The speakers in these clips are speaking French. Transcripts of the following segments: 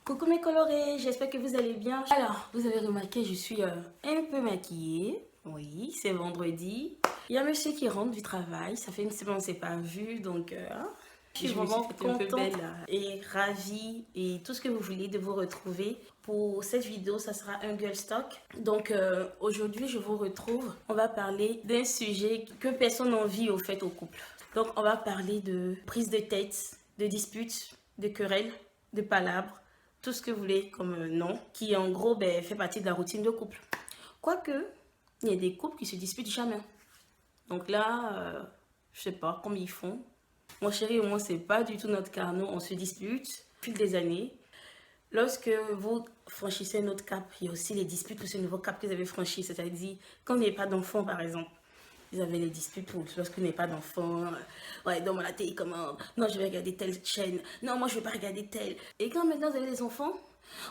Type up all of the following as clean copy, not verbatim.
Coucou mes colorés, j'espère que vous allez bien. Alors, vous avez remarqué, je suis un peu maquillée. Oui, c'est vendredi. Il y a monsieur qui rentre du travail. Ça fait une semaine qu'on ne s'est pas vu, donc je suis vraiment contente un peu belle et ravie et tout ce que vous voulez de vous retrouver. Pour cette vidéo, ça sera un girl talk. Donc aujourd'hui, je vous retrouve. On va parler d'un sujet que personne n'envie au fait au couple. Donc on va parler de prise de tête, de disputes, de querelles, de palabres, tout ce que vous voulez comme nom, qui en gros fait partie de la routine de couple. Quoique, il y a des couples qui se disputent jamais. Donc là, je sais pas comment ils font. Mon chéri et moi, c'est pas du tout notre cas. Nous, on se dispute au fil des années. Lorsque vous franchissez un autre cap, il y a aussi les disputes pour ce nouveau cap que vous avez franchi. C'est-à-dire, quand vous n'avez pas d'enfant, par exemple, vous avez les disputes pour lorsque vous n'avez pas d'enfant. Ouais, donne-moi la télécommande. Non, je vais regarder telle chaîne. Non, moi, je ne vais pas regarder telle. Et quand maintenant vous avez des enfants,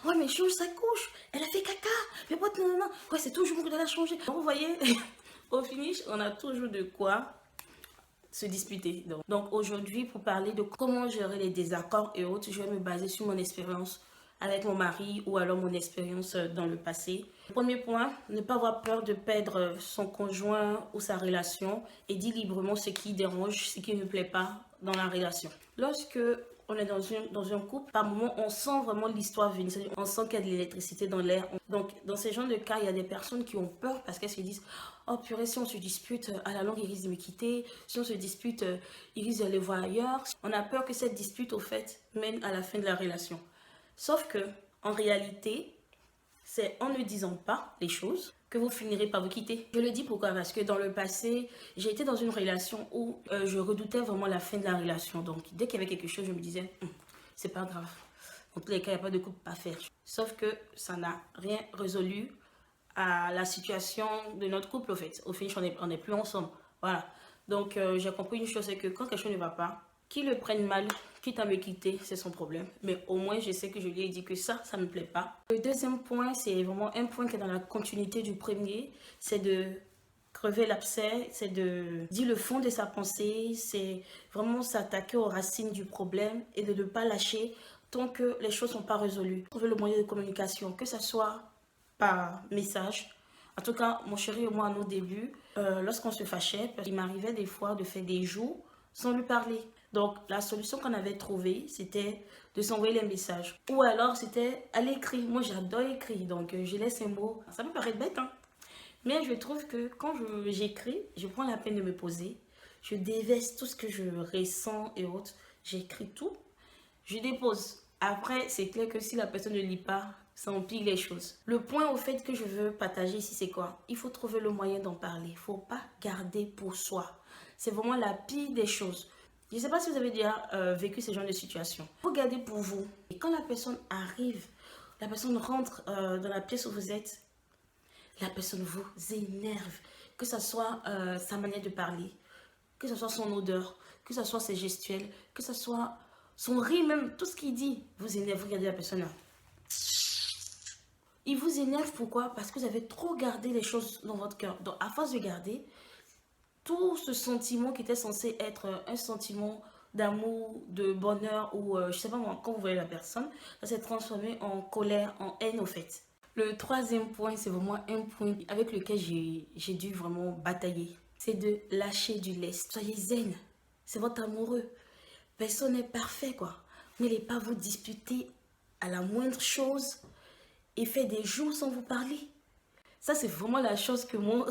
ouais, mais change sa couche. Elle a fait caca. Mais pourquoi non, non, non. Ouais, c'est toujours que de la changer. Donc, vous voyez, au finish, on a toujours de quoi se disputer. Donc aujourd'hui, pour parler de comment gérer les désaccords et autres, je vais me baser sur mon expérience avec mon mari ou alors mon expérience dans le passé. Premier point, ne pas avoir peur de perdre son conjoint ou sa relation et dire librement ce qui dérange, ce qui ne plaît pas dans la relation. Lorsque on est dans un couple, par moment, on sent vraiment l'histoire venir. On sent qu'il y a de l'électricité dans l'air. Donc, dans ces genres de cas, il y a des personnes qui ont peur parce qu'elles se disent « Oh purée, si on se dispute, à la longue, il risque de me quitter. Si on se dispute, il risque d'aller voir ailleurs. » On a peur que cette dispute, au fait, mène à la fin de la relation. Sauf que, en réalité, c'est en ne disant pas les choses que vous finirez par vous quitter. Je le dis pourquoi? Parce que dans le passé, j'ai été dans une relation où je redoutais vraiment la fin de la relation. Donc, dès qu'il y avait quelque chose, je me disais, c'est pas grave. En tous les cas, il n'y a pas de couple à faire. Sauf que ça n'a rien résolu à la situation de notre couple, au fait. Au finish, on n'est plus ensemble. Voilà. Donc, j'ai compris une chose, c'est que quand quelque chose ne va pas, qu'il le prenne mal, quitte à me quitter, c'est son problème. Mais au moins, je sais que je lui ai dit que ça ne me plaît pas. Le deuxième point, c'est vraiment un point qui est dans la continuité du premier. C'est de crever l'abcès, c'est de dire le fond de sa pensée, c'est vraiment s'attaquer aux racines du problème et de ne pas lâcher tant que les choses ne sont pas résolues. Trouver le moyen de communication, que ce soit par message. En tout cas, mon chéri et moi, à nos débuts, lorsqu'on se fâchait, il m'arrivait des fois de faire des jours sans lui parler. Donc, la solution qu'on avait trouvée, c'était de s'envoyer les messages. Ou alors, c'était à l'écrit. Moi, j'adore écrire, donc je laisse un mot. Ça peut paraître bête, hein. Mais je trouve que quand j'écris, je prends la peine de me poser. Je déverse tout ce que je ressens et autres. J'écris tout. Je dépose. Après, c'est clair que si la personne ne lit pas, ça empire les choses. Le point au fait que je veux partager ici, c'est quoi? Il faut trouver le moyen d'en parler. Il ne faut pas garder pour soi. C'est vraiment la pire des choses. Je ne sais pas si vous avez déjà vécu ce genre de situation. Vous gardez pour vous. Et quand la personne arrive, la personne rentre dans la pièce où vous êtes, la personne vous énerve. Que ce soit sa manière de parler, que ce soit son odeur, que ce soit ses gestuels, que ce soit son rire même, tout ce qu'il dit vous énerve. Vous regardez la personne là. Il vous énerve pourquoi? Parce que vous avez trop gardé les choses dans votre cœur. Donc à force de garder, tout ce sentiment qui était censé être un sentiment d'amour, de bonheur ou je sais pas moi, quand vous voyez la personne, ça s'est transformé en colère, en haine au fait. Le troisième point, c'est vraiment un point avec lequel j'ai dû vraiment batailler. C'est de lâcher du lest. Soyez zen, c'est votre amoureux. Personne n'est parfait quoi. N'allez pas vous disputer à la moindre chose et faire des jours sans vous parler. Ça, c'est vraiment la chose que moi,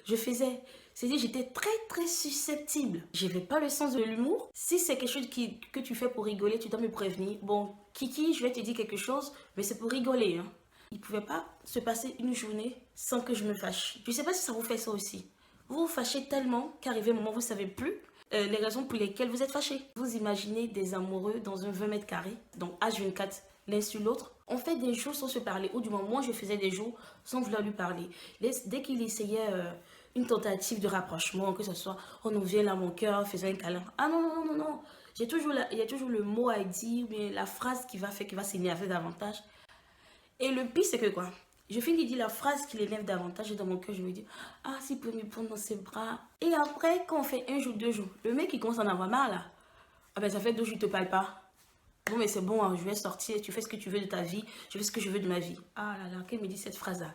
je faisais. C'est-à-dire, j'étais très susceptible. Je n'avais pas le sens de l'humour. Si c'est quelque chose que tu fais pour rigoler, tu dois me prévenir. Bon, Kiki, je vais te dire quelque chose, mais c'est pour rigoler. Hein. Il ne pouvait pas se passer une journée sans que je me fâche. Je ne sais pas si ça vous fait ça aussi. Vous vous fâchez tellement qu'arrivé un moment, vous ne savez plus les raisons pour lesquelles vous êtes fâché. Vous imaginez des amoureux dans un 20 mètres carrés, donc H24, l'un sur l'autre. On fait des jours sans se parler, ou du moins moi je faisais des jours sans vouloir lui parler. Dès qu'il essayait une tentative de rapprochement, que ce soit on nous vient là mon cœur, faisant un câlin. Ah non, non, non, non, non. Il y a toujours le mot à dire, mais la phrase qui va faire qu'il va s'énerver davantage. Et le pire c'est que quoi? Je finis de dire la phrase qui l'énerve davantage et dans mon cœur je me dis ah s'il peut me prendre dans ses bras. Et après quand on fait un jour, 2 jours, le mec il commence à en avoir marre là. Ah ben ça fait 2 jours il te parle pas. Bon, mais c'est bon, hein, je vais sortir, tu fais ce que tu veux de ta vie, je fais ce que je veux de ma vie. Ah là là, qu'elle me dit cette phrase-là.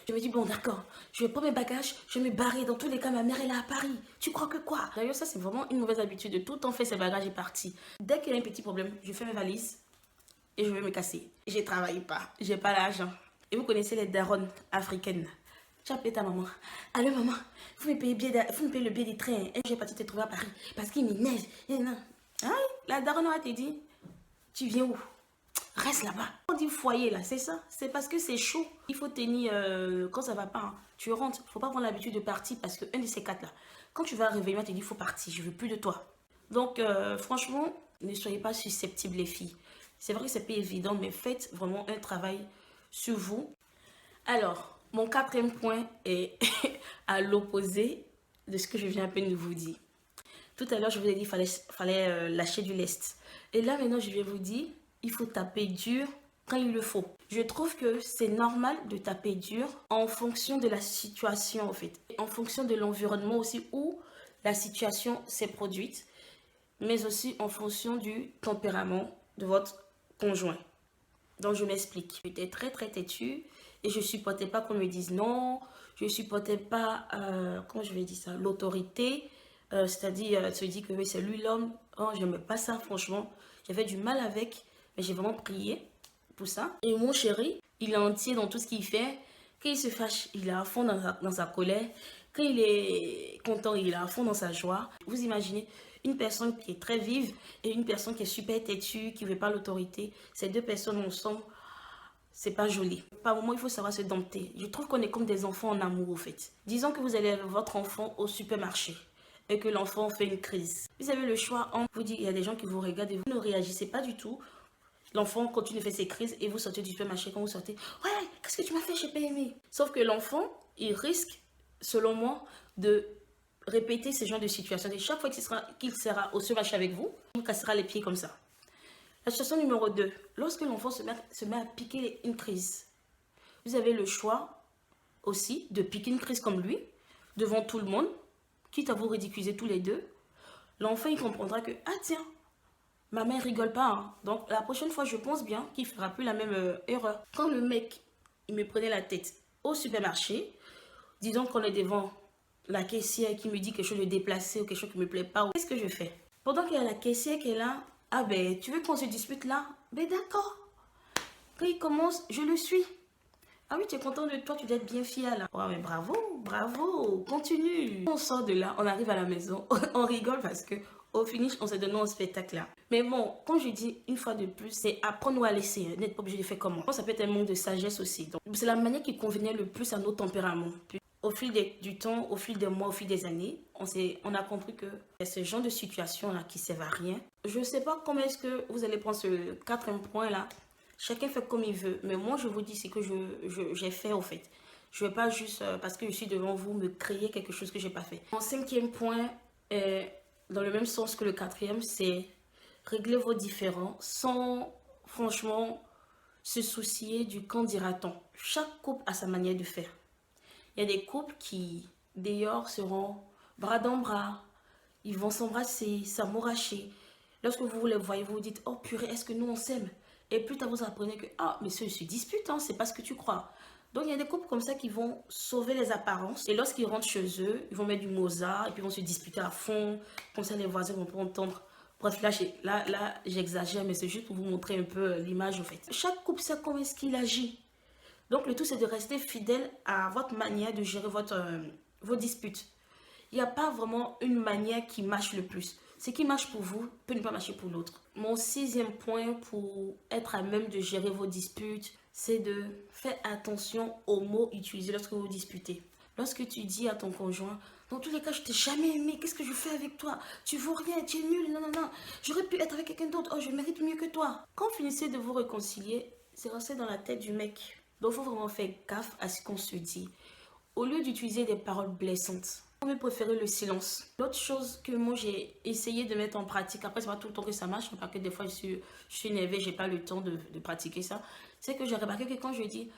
Je me dis, bon, d'accord, je vais prendre mes bagages, je vais me barrer. Dans tous les cas, ma mère, elle est à Paris. Tu crois que quoi? D'ailleurs, ça, c'est vraiment une mauvaise habitude de tout le temps faire ses bagages et partir. Dès qu'il y a un petit problème, je fais mes valises et je vais me casser. Je ne travaille pas, j'ai pas l'argent. Et vous connaissez les daronnes africaines. Tu appelles ta maman. Allô, maman, vous me payez le billet du train. Et je vais partir te trouver à Paris parce qu'il me neige. Et non. Hein? La daronne va te dire, tu viens où? Reste là-bas. On dit foyer là, c'est ça. C'est parce que c'est chaud. Il faut tenir quand ça va pas. Hein. Tu rentres. Il faut pas prendre l'habitude de partir parce que un de ces quatre là, quand tu vas réveiller, on te dit il faut partir. Je veux plus de toi. Donc franchement, ne soyez pas susceptibles les filles. C'est vrai que c'est pas évident, mais faites vraiment un travail sur vous. Alors, mon quatrième point est à l'opposé de ce que je viens à peine de vous dire. Tout à l'heure, je vous ai dit qu'il fallait lâcher du lest. Et là, maintenant, je vais vous dire, il faut taper dur quand il le faut. Je trouve que c'est normal de taper dur en fonction de la situation, en fait. En fonction de l'environnement aussi où la situation s'est produite. Mais aussi en fonction du tempérament de votre conjoint. Donc, je m'explique. J'étais très, très têtue et je ne supportais pas qu'on me dise non. Je ne supportais pas, comment je vais dire ça, l'autorité. C'est-à-dire se dire que oui, c'est lui l'homme. Oh, je n'aimais pas ça, franchement. J'avais du mal avec, mais j'ai vraiment prié pour ça. Et mon chéri, il est entier dans tout ce qu'il fait. Quand il se fâche, il est à fond dans sa colère. Quand il est content, il est à fond dans sa joie. Vous imaginez une personne qui est très vive et une personne qui est super têtue, qui ne veut pas l'autorité. Ces deux personnes ensemble, c'est pas joli. Par moment, il faut savoir se dompter. Je trouve qu'on est comme des enfants en amour, au fait. Disons que vous allez avec votre enfant au supermarché et que l'enfant fait une crise. Vous avez le choix entre vous dire, il y a des gens qui vous regardent et vous ne réagissez pas du tout. L'enfant continue de faire ses crises et vous sortez du supermarché. Quand vous sortez, ouais, qu'est-ce que tu m'as fait, j'ai pas aimé. Sauf que l'enfant, il risque, selon moi, de répéter ce genre de situation. Et chaque fois qu'il sera au supermarché avec vous, il vous cassera les pieds comme ça. La situation numéro 2, lorsque l'enfant se met à piquer une crise, vous avez le choix aussi de piquer une crise comme lui, devant tout le monde, quitte à vous ridiculiser tous les deux. L'enfant, il comprendra que, ah tiens, ma mère rigole pas. Hein. Donc, la prochaine fois, je pense bien qu'il ne fera plus la même erreur. Quand le mec, il me prenait la tête au supermarché, disons qu'on est devant la caissière qui me dit quelque chose de déplacé ou quelque chose qui ne me plaît pas, qu'est-ce que je fais? Pendant qu'il y a la caissière qui est là, ah ben, tu veux qu'on se dispute là? Ben d'accord. Quand il commence, je le suis. Ah oui, tu es content de toi, tu dois être bien fier là. Ouais, mais bravo, bravo, continue. On sort de là, on arrive à la maison, on rigole parce que au finish, on s'est donné un spectacle là. Mais bon, quand je dis une fois de plus, c'est apprendre ou à laisser, n'être pas obligé de faire comment. Ça peut être un manque de sagesse aussi. Donc, c'est la manière qui convenait le plus à nos tempéraments. Puis, au fil du temps, au fil des mois, au fil des années, on a compris que c'est ce genre de situation là qui ne servent à rien. Je ne sais pas comment est-ce que vous allez prendre ce quatrième point là. Chacun fait comme il veut. Mais moi, je vous dis ce que j'ai fait au fait. Je ne vais pas juste, parce que je suis devant vous, me créer quelque chose que je n'ai pas fait. Mon cinquième point est dans le même sens que le quatrième, c'est régler vos différends sans, franchement, se soucier du qu'en dira-t-on. Chaque couple a sa manière de faire. Il y a des couples qui, d'ailleurs, seront bras dans bras. Ils vont s'embrasser, s'amouracher. Lorsque vous les voyez, vous vous dites, oh purée, est-ce que nous on s'aime? Et plus tard, vous apprenez que, ah, mais ceux se disputent, hein, c'est pas ce que tu crois. Donc, il y a des couples comme ça qui vont sauver les apparences. Et lorsqu'ils rentrent chez eux, ils vont mettre du Mozart et puis ils vont se disputer à fond. Comme ça, les voisins vont pas entendre. Bref, là j'exagère, mais c'est juste pour vous montrer un peu l'image, en fait. Chaque couple sait comment est-ce qu'il agit. Donc, le tout, c'est de rester fidèle à votre manière de gérer vos disputes. Il n'y a pas vraiment une manière qui marche le plus. Ce qui marche pour vous peut ne pas marcher pour l'autre. Mon sixième point pour être à même de gérer vos disputes, c'est de faire attention aux mots utilisés lorsque vous disputez. Lorsque tu dis à ton conjoint, dans tous les cas, je t'ai jamais aimé, qu'est-ce que je fais avec toi? Tu vaux rien, tu es nul, non, non, non. J'aurais pu être avec quelqu'un d'autre, oh, je mérite mieux que toi. Quand vous finissez de vous réconcilier, c'est resté dans la tête du mec. Donc, il faut vraiment faire gaffe à ce qu'on se dit. Au lieu d'utiliser des paroles blessantes, on peut préférer le silence. L'autre chose que moi j'ai essayé de mettre en pratique, après c'est pas tout le temps que ça marche, parce que des fois je suis énervée, j'ai pas le temps de pratiquer ça, c'est que j'ai remarqué que quand je dis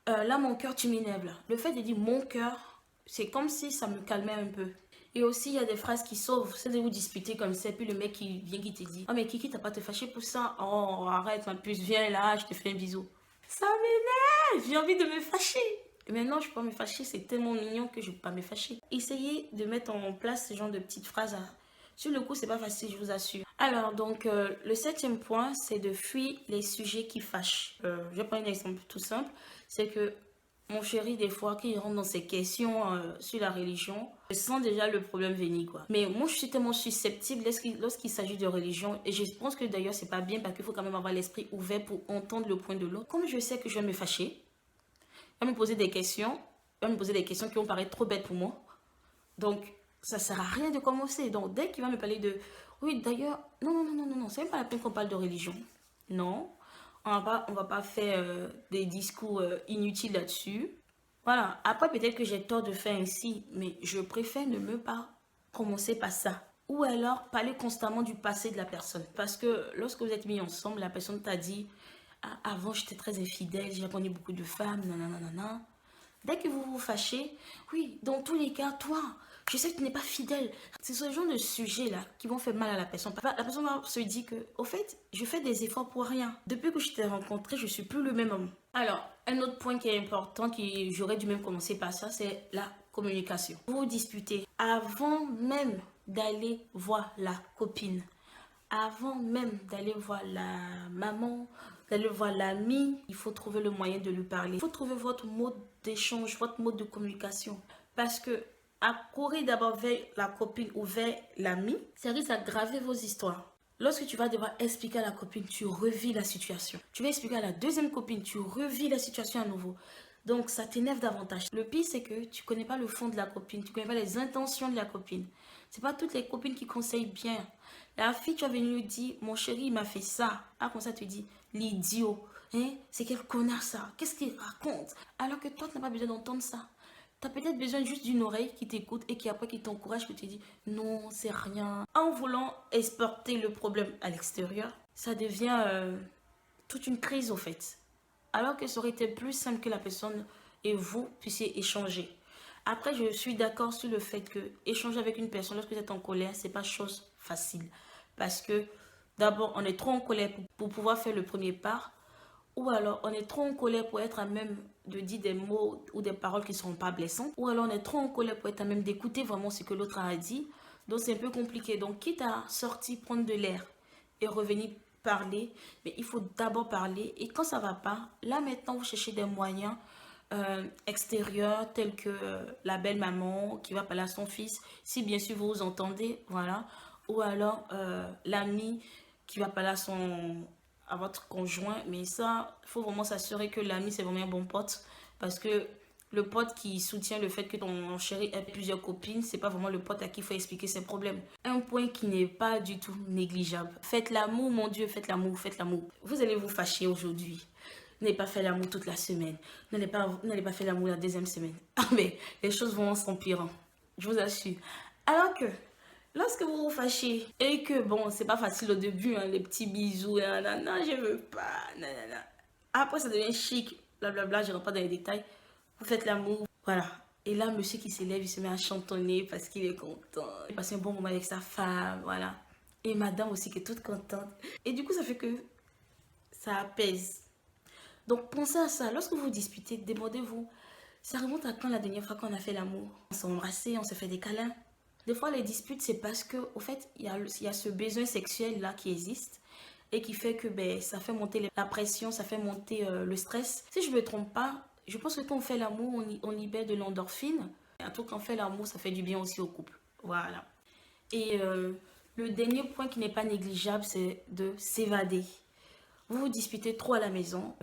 là mon cœur tu m'énerves, le fait de dire mon cœur, c'est comme si ça me calmait un peu. Et aussi, il y a des phrases qui sauvent. C'est de vous disputer comme ça. Puis le mec qui vient qui te dit, oh mais Kiki, t'as pas te fâcher pour ça. Oh, arrête ma puce, viens là, je te fais un bisou. Ça m'énerve, j'ai envie de me fâcher. Et maintenant, je peux pas me fâcher, c'est tellement mignon que je peux pas me fâcher. Essayez de mettre en place ce genre de petites phrases. Sur le coup, c'est pas facile, je vous assure. Alors, donc, le 7e point, c'est de fuir les sujets qui fâchent. Je vais prendre un exemple tout simple. C'est que mon chéri, des fois, quand il rentre dans ces questions sur la religion, je sens déjà le problème venir, quoi. Mais moi, je suis tellement susceptible lorsqu'il s'agit de religion. Et je pense que d'ailleurs, c'est pas bien parce qu'il faut quand même avoir l'esprit ouvert pour entendre le point de l'autre. Comme je sais que je vais me fâcher, il va me poser des questions. Il va me poser des questions qui vont paraître trop bêtes pour moi. Donc, ça sert à rien de commencer. Donc, dès qu'il va me parler de... Oui, d'ailleurs, non. C'est même pas la peine qu'on parle de religion. Non. On va pas faire des discours inutiles là-dessus. Voilà. Après, peut-être que j'ai tort de faire ainsi, mais je préfère ne me pas commencer par ça. Ou alors, parler constamment du passé de la personne. Parce que lorsque vous êtes mis ensemble, la personne t'a dit, ah, avant, j'étais très infidèle, j'ai connu beaucoup de femmes, nanana. Dès que vous vous fâchez, oui, dans tous les cas, toi, je sais que tu n'es pas fidèle. C'est ce genre de sujet-là qui vont faire mal à la personne. La personne va se dire que, au fait, je fais des efforts pour rien. Depuis que je t'ai rencontré, je suis plus le même homme. Alors, un autre point qui est important, j'aurais dû même commencer par ça, c'est la communication. Vous vous disputez avant même d'aller voir la copine. Avant même d'aller voir la maman, d'aller voir l'ami, il faut trouver le moyen de lui parler. Il faut trouver votre mode d'échange, votre mode de communication. Parce que à courir d'abord vers la copine ou vers l'ami, ça risque d'aggraver vos histoires. Lorsque tu vas devoir expliquer à la copine, tu revis la situation. Tu vas expliquer à la deuxième copine, tu revis la situation à nouveau. Donc, ça t'énerve davantage. Le pire, c'est que tu ne connais pas le fond de la copine. Tu ne connais pas les intentions de la copine. Ce n'est pas toutes les copines qui conseillent bien. La fille, tu as venu lui dire, mon chéri, il m'a fait ça. Ah, comme ça, tu dis, l'idiot. Hein? C'est quel connard ça? Qu'est-ce qu'il raconte? Alors que toi, tu n'as pas besoin d'entendre ça. Tu as peut-être besoin juste d'une oreille qui t'écoute et qui après qui t'encourage, qui te dit, non, c'est rien. En voulant exporter le problème à l'extérieur, ça devient toute une crise, au fait. Alors que ça aurait été plus simple que la personne et vous puissiez échanger. Après, je suis d'accord sur le fait que échanger avec une personne lorsque vous êtes en colère, c'est pas chose facile. Parce que d'abord, on est trop en colère pour pouvoir faire le premier pas. Ou alors, on est trop en colère pour être à même de dire des mots ou des paroles qui ne seront pas blessantes. Ou alors, on est trop en colère pour être à même d'écouter vraiment ce que l'autre a dit. Donc, c'est un peu compliqué. Donc, quitte à sortir, prendre de l'air et revenir parler, mais il faut d'abord parler. Et quand ça ne va pas, là maintenant, vous cherchez des moyens extérieurs tels que la belle maman qui va parler à son fils, si bien sûr vous vous entendez, voilà. Ou alors l'ami qui va parler à votre conjoint, mais ça, il faut vraiment s'assurer que l'ami c'est vraiment un bon pote, parce que le pote qui soutient le fait que ton chéri ait plusieurs copines, c'est pas vraiment le pote à qui il faut expliquer ses problèmes. Un point qui n'est pas du tout négligeable. Faites l'amour, mon Dieu, faites l'amour, faites l'amour. Vous allez vous fâcher aujourd'hui. Vous n'avez pas fait l'amour toute la semaine. Vous n'allez pas faire l'amour la deuxième semaine. Ah mais les choses vont s'empirant. Je vous assure. Alors que lorsque vous vous fâchez et que bon, c'est pas facile au début, hein, les petits bisous, non, je veux pas, nanana. Après ça devient chic, blablabla, je rentre pas dans les détails. Vous faites l'amour, voilà. Et là, monsieur qui s'élève, il se met à chantonner parce qu'il est content. Il passe un bon moment avec sa femme, voilà. Et madame aussi qui est toute contente. Et du coup, ça fait que ça apaise. Donc, pensez à ça. Lorsque vous vous disputez, demandez-vous, ça remonte à quand la dernière fois qu'on a fait l'amour? On s'est embrassé, on s'est fait des câlins. Des fois, les disputes, c'est parce que, au fait, il y a ce besoin sexuel-là qui existe et qui fait que ben, ça fait monter la pression, ça fait monter le stress. Si je ne me trompe pas, je pense que quand on fait l'amour, on libère de l'endorphine. Un truc quand on fait l'amour, ça fait du bien aussi au couple. Voilà. Et le dernier point qui n'est pas négligeable, c'est de s'évader. Vous vous disputez trop à la maison.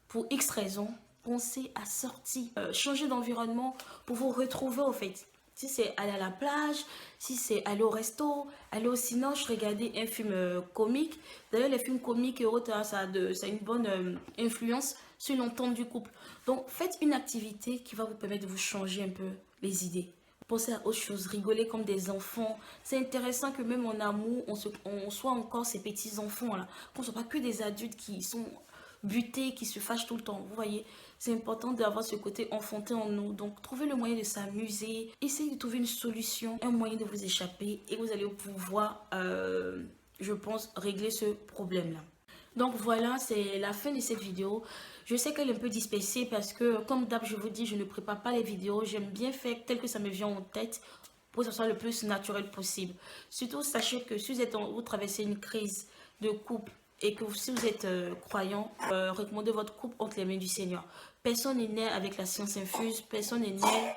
Pour X raisons, pensez à sortir, changer d'environnement pour vous retrouver au fait. Si c'est aller à la plage, si c'est aller au resto, aller au cinéma, regarder un film comique. D'ailleurs, les films comiques et autres, ça a une bonne influence sur l'entente du couple. Donc, faites une activité qui va vous permettre de vous changer un peu les idées. Pensez à autre chose, rigoler comme des enfants. C'est intéressant que même en amour, on soit encore ces petits enfants-là. Qu'on ne soit pas que des adultes qui sont butés, qui se fâchent tout le temps. Vous voyez, c'est important d'avoir ce côté enfanté en nous. Donc, trouvez le moyen de s'amuser. Essayez de trouver une solution, un moyen de vous échapper. Et vous allez pouvoir, je pense, régler ce problème-là. Donc voilà, c'est la fin de cette vidéo. Je sais qu'elle est un peu dispersée parce que, comme d'hab, je vous dis, je ne prépare pas les vidéos. J'aime bien faire tel que ça me vient en tête pour que ce soit le plus naturel possible. Surtout, sachez que si vous traversez une crise de couple et que si vous êtes croyant, recommandez votre couple entre les mains du Seigneur. Personne n'est né avec la science infuse. Personne n'est né...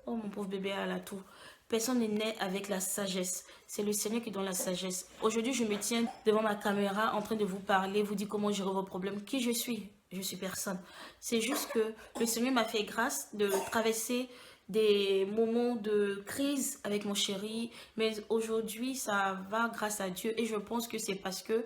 Oh, mon pauvre bébé à la toux. Personne n'est né avec la sagesse. C'est le Seigneur qui donne la sagesse. Aujourd'hui, je me tiens devant ma caméra en train de vous parler, vous dire comment gérer vos problèmes. Qui je suis? Je suis personne. C'est juste que le Seigneur m'a fait grâce de traverser des moments de crise avec mon chéri. Mais aujourd'hui, ça va grâce à Dieu. Et je pense que c'est parce que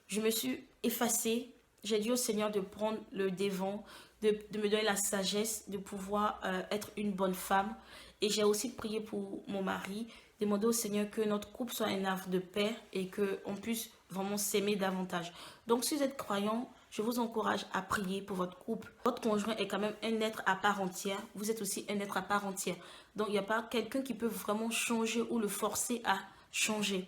je me suis effacée. J'ai dit au Seigneur de prendre le devant, de me donner la sagesse, de pouvoir être une bonne femme. Et j'ai aussi prié pour mon mari, demander au Seigneur que notre couple soit un havre de paix et qu'on puisse vraiment s'aimer davantage. Donc, si vous êtes croyant, je vous encourage à prier pour votre couple. Votre conjoint est quand même un être à part entière. Vous êtes aussi un être à part entière. Donc, il n'y a pas quelqu'un qui peut vraiment changer ou le forcer à changer.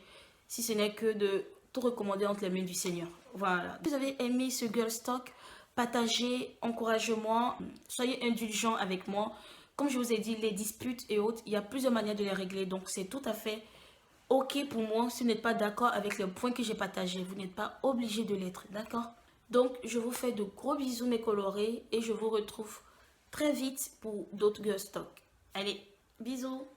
Si ce n'est que de tout recommander entre les mains du Seigneur. Voilà. Si vous avez aimé ce Girl Talk, partagez, encouragez-moi, soyez indulgents avec moi. Comme je vous ai dit, les disputes et autres, il y a plusieurs manières de les régler. Donc, c'est tout à fait OK pour moi. Si vous n'êtes pas d'accord avec les points que j'ai partagés, vous n'êtes pas obligé de l'être. D'accord? Donc, je vous fais de gros bisous, mes colorés. Et je vous retrouve très vite pour d'autres Girl Talk. Allez, bisous!